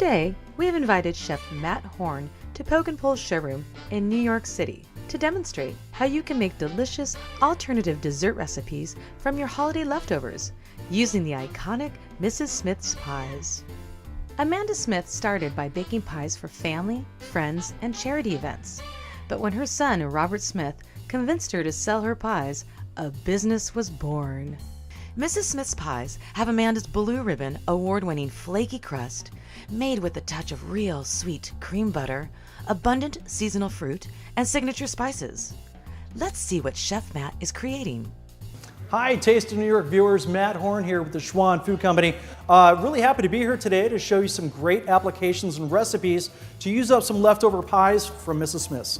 Today, we have invited Chef Matt Horn to Poke and Pull's showroom in New York City to demonstrate how you can make delicious alternative dessert recipes from your holiday leftovers using the iconic Mrs. Smith's pies. Amanda Smith started by baking pies for family, friends, and charity events. But when her son, Robert Smith, convinced her to sell her pies, a business was born. Mrs. Smith's pies have Amanda's Blue Ribbon award-winning flaky crust, made with a touch of real sweet cream butter, abundant seasonal fruit, and signature spices. Let's see what Chef Matt is creating. Hi, Taste of New York viewers. Matt Horn here with the Schwan Food Company. Really happy to be here today to show you some great applications and recipes to use up some leftover pies from Mrs. Smith's.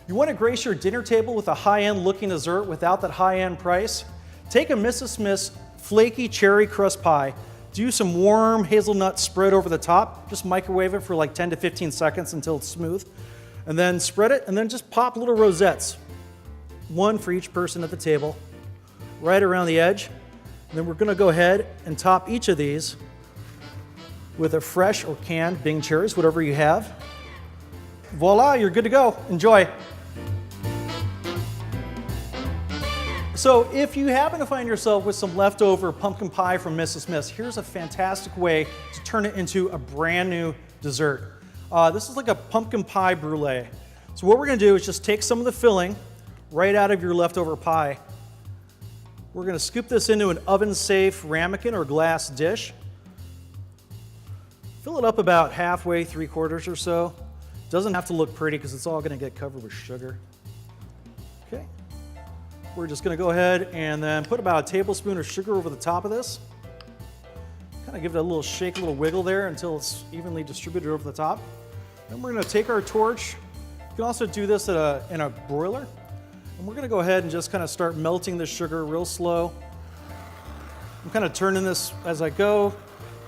You want to grace your dinner table with a high-end looking dessert without that high-end price? Take a Mrs. Smith's Flaky Cherry Crust Pie. Do some warm hazelnut spread over the top. Just microwave it for like 10 to 15 seconds until it's smooth. And then spread it, and then just pop little rosettes. One for each person at the table, right around the edge. And then we're gonna go ahead and top each of these with a fresh or canned Bing cherries, whatever you have. Voila, you're good to go. Enjoy. So if you happen to find yourself with some leftover pumpkin pie from Mrs. Smith's, here's a fantastic way to turn it into a brand new dessert. This is like a pumpkin pie brulee. So what we're gonna do is just take some of the filling right out of your leftover pie. We're gonna scoop this into an oven-safe ramekin or glass dish. Fill it up about halfway, 3/4 or so. Doesn't have to look pretty because it's all gonna get covered with sugar. Okay. We're just gonna go ahead and then put about a tablespoon of sugar over the top of this. Kind of give it a little shake, a little wiggle there until it's evenly distributed over the top. Then we're gonna take our torch. You can also do this in a broiler. And we're gonna go ahead and just kind of start melting the sugar real slow. I'm kind of turning this as I go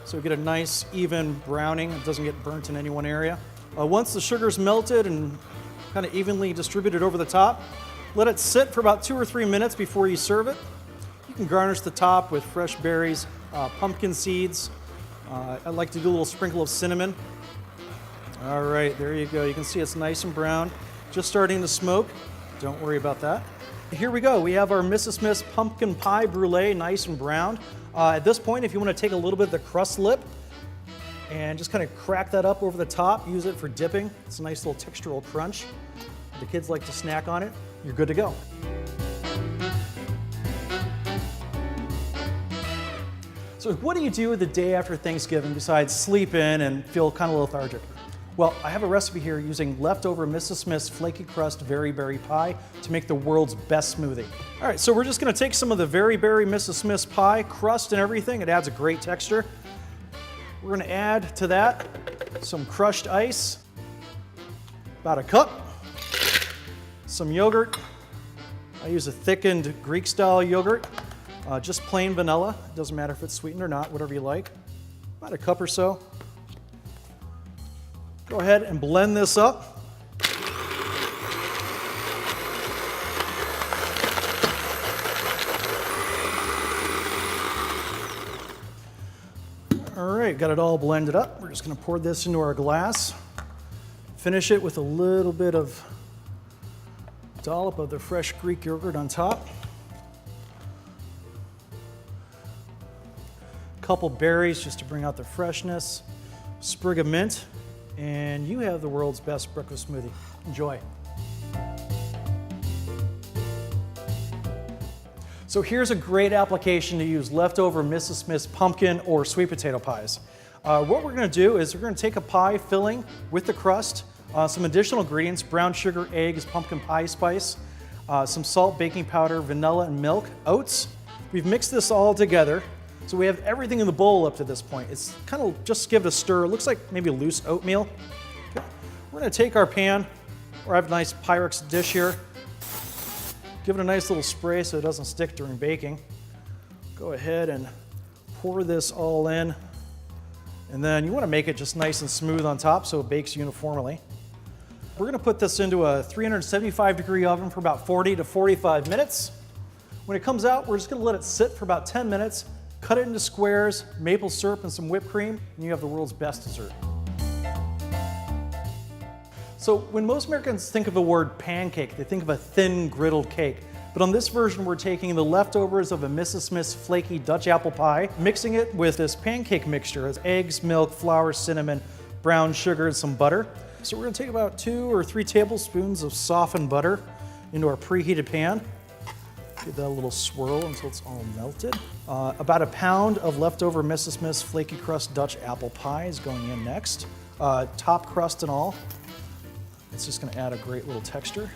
so we get a nice even browning. It doesn't get burnt in any one area. Once the sugar's melted and kind of evenly distributed over the top, let it sit for about 2 or 3 minutes before you serve it. You can garnish the top with fresh berries, pumpkin seeds. I like to do a little sprinkle of cinnamon. All right, there you go. You can see it's nice and brown, just starting to smoke. Don't worry about that. Here we go. We have our Mrs. Smith's pumpkin pie brulee, nice and browned. At this point, if you want to take a little bit of the crust lip and just kind of crack that up over the top, use it for dipping. It's a nice little textural crunch. The kids like to snack on it. You're good to go. So what do you do the day after Thanksgiving besides sleep in and feel kind of lethargic? Well, I have a recipe here using leftover Mrs. Smith's Flaky Crust Very Berry Pie to make the world's best smoothie. All right, so we're just gonna take some of the Very Berry Mrs. Smith's pie, crust and everything. It adds a great texture. We're gonna add to that some crushed ice, about a cup, some yogurt. I use a thickened Greek-style yogurt, just plain vanilla. It doesn't matter if it's sweetened or not, whatever you like. About a cup or so. Go ahead and blend this up. All right, got it all blended up. We're just gonna pour this into our glass. Finish it with a little bit of dollop of the fresh Greek yogurt on top. Couple berries just to bring out the freshness. Sprig of mint. And you have the world's best breakfast smoothie. Enjoy. So here's a great application to use leftover Mrs. Smith's pumpkin or sweet potato pies. What we're gonna do is we're gonna take a pie filling with the crust, some additional ingredients, brown sugar, eggs, pumpkin pie spice, some salt, baking powder, vanilla, and milk, oats. We've mixed this all together. So we have everything in the bowl up to this point. It's kind of just give it a stir. It looks like maybe loose oatmeal. Okay. We're gonna take our pan, or I have a nice Pyrex dish here. Give it a nice little spray so it doesn't stick during baking. Go ahead and pour this all in. And then you wanna make it just nice and smooth on top so it bakes uniformly. We're gonna put this into a 375-degree oven for about 40 to 45 minutes. When it comes out, we're just gonna let it sit for about 10 minutes cut it into squares, maple syrup and some whipped cream, and you have the world's best dessert. So when most Americans think of the word pancake, they think of a thin, griddled cake. But on this version, we're taking the leftovers of a Mrs. Smith's flaky Dutch apple pie, mixing it with this pancake mixture. It's eggs, milk, flour, cinnamon, brown sugar, and some butter. So we're gonna take about 2 or 3 tablespoons of softened butter into our preheated pan. Give that a little swirl until it's all melted. About a pound of leftover Mrs. Smith's Flaky Crust Dutch apple pie is going in next. Top crust and all. It's just gonna add a great little texture.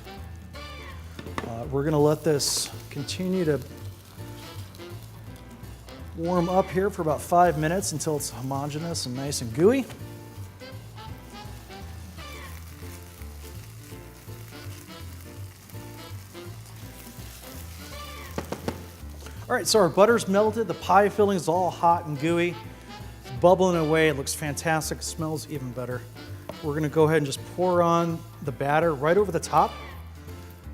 We're gonna let this continue to warm up here for about 5 minutes until it's homogeneous and nice and gooey. All right, so our butter's melted, the pie filling is all hot and gooey. It's bubbling away, it looks fantastic, it smells even better. We're gonna go ahead and just pour on the batter right over the top.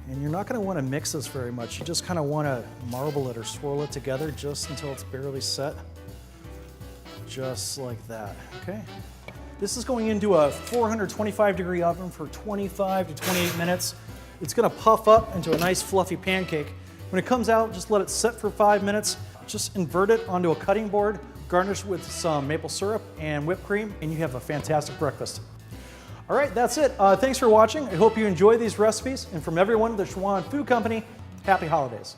And you're not gonna wanna mix this very much. You just kinda wanna marble it or swirl it together just until it's barely set. Just like that, okay? This is going into a 425-degree oven for 25 to 28 minutes. It's gonna puff up into a nice fluffy pancake. When it comes out, just let it set for 5 minutes. Just invert it onto a cutting board, garnish with some maple syrup and whipped cream, and you have a fantastic breakfast. All right, that's it. Thanks for watching. I hope you enjoy these recipes. And from everyone at the Schwan Food Company, happy holidays.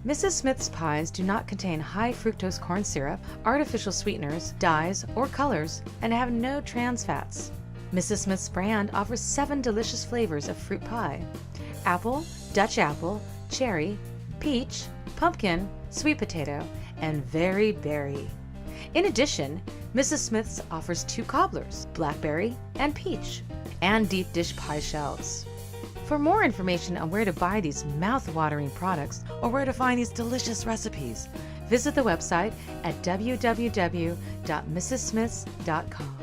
Mrs. Smith's pies do not contain high fructose corn syrup, artificial sweeteners, dyes, or colors, and have no trans fats. Mrs. Smith's brand offers 7 delicious flavors of fruit pie: apple, Dutch apple, cherry, peach, pumpkin, sweet potato, and very berry. In addition, Mrs. Smith's offers 2 cobblers, blackberry and peach, and deep dish pie shells. For more information on where to buy these mouth-watering products or where to find these delicious recipes, visit the website at www.mrssmiths.com.